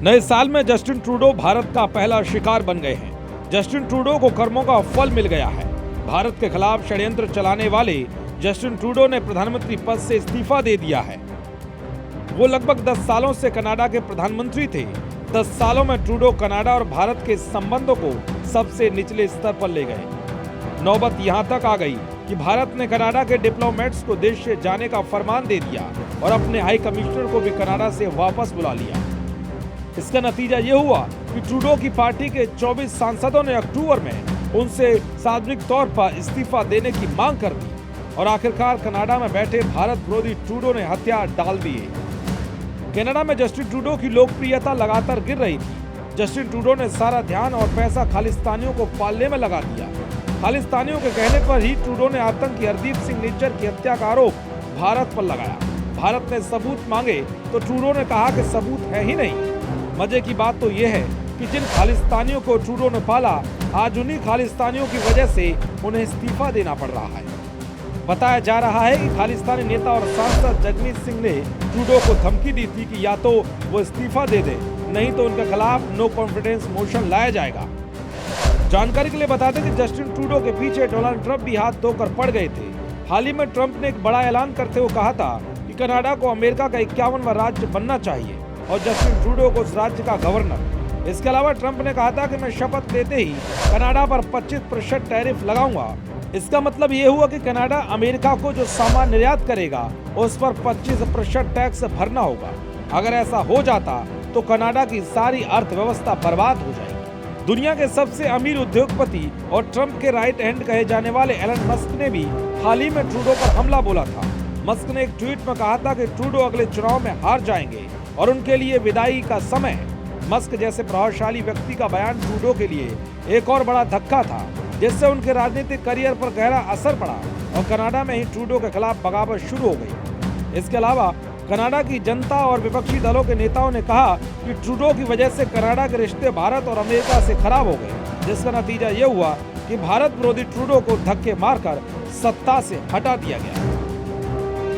नए साल में जस्टिन ट्रूडो भारत का पहला शिकार बन गए हैं। जस्टिन ट्रूडो को कर्मों का फल मिल गया है। भारत के खिलाफ षड्यंत्र चलाने वाले जस्टिन ट्रूडो ने प्रधानमंत्री पद से इस्तीफा दे दिया है। वो लगभग 10 सालों से कनाडा के प्रधानमंत्री थे। 10 सालों में ट्रूडो कनाडा और भारत के संबंधों को सबसे निचले स्तर पर ले गए। नौबत यहां तक आ गई कि भारत ने कनाडा के डिप्लोमेट्स को देश से जाने का फरमान दे दिया और अपने हाई कमिश्नर को भी कनाडा से वापस बुला लिया। इसका नतीजा ये हुआ कि ट्रूडो की पार्टी के 24 सांसदों ने अक्टूबर में उनसे सार्वजनिक तौर पर इस्तीफा देने की मांग कर दी और आखिरकार कनाडा में बैठे भारत विरोधी ट्रूडो ने हथियार डाल दिए। कनाडा में जस्टिन ट्रूडो की लोकप्रियता लगातार गिर रही थी। जस्टिन ट्रूडो ने सारा ध्यान और पैसा खालिस्तानियों को पालने में लगा दिया। खालिस्तानियों के कहने पर ही ट्रूडो ने आतंकी हरदीप सिंह निज्जर की हत्या का आरोप भारत पर लगाया। भारत ने सबूत मांगे तो ट्रूडो ने कहा कि सबूत है ही नहीं। मजे की बात तो यह है कि जिन खालिस्तानियों को ट्रूडो ने पाला, आज उन्हीं खालिस्तानियों की वजह से उन्हें इस्तीफा देना पड़ रहा है। बताया जा रहा है कि खालिस्तानी नेता और सांसद जगमीत सिंह ने ट्रूडो को धमकी दी थी कि या तो वो इस्तीफा दे दे, नहीं तो उनके खिलाफ नो कॉन्फिडेंस मोशन लाया जाएगा। जानकारी के लिए बता दें कि जस्टिन ट्रूडो के पीछे डोनाल्ड ट्रंप भी हाथ धोकर पड़ गए थे। हाल ही में ट्रंप ने एक बड़ा ऐलान करते हुए कहा था कि कनाडा को अमेरिका का 51वां राज्य बनना चाहिए और जस्टिन ट्रूडो को उस राज्य का गवर्नर। इसके अलावा ट्रंप ने कहा था कि मैं शपथ लेते ही कनाडा पर 25% टैरिफ लगाऊंगा। इसका मतलब ये हुआ कि कनाडा अमेरिका को जो सामान निर्यात करेगा उस पर 25% टैक्स भरना होगा। अगर ऐसा हो जाता तो कनाडा की सारी अर्थव्यवस्था बर्बाद हो जाएगी। दुनिया के सबसे अमीर उद्योगपति और ट्रंप के राइट हैंड कहे जाने वाले एलन मस्क ने भी हाल ही में ट्रूडो पर हमला बोला था। मस्क ने एक ट्वीट में कहा था कि ट्रूडो अगले चुनाव में हार जाएंगे और उनके लिए विदाई का समय है। मस्क जैसे प्रभावशाली व्यक्ति का बयान ट्रूडो के लिए एक और बड़ा धक्का था, जिससे उनके राजनीतिक करियर पर गहरा असर पड़ा और कनाडा में ही ट्रूडो के खिलाफ बगावत शुरू हो गई। इसके अलावा कनाडा की जनता और विपक्षी दलों के नेताओं ने कहा कि ट्रूडो की वजह से कनाडा के रिश्ते भारत और अमेरिका से खराब हो गए, जिसका नतीजा ये हुआ कि भारत विरोधी ट्रूडो को धक्के मारकर सत्ता से हटा दिया गया।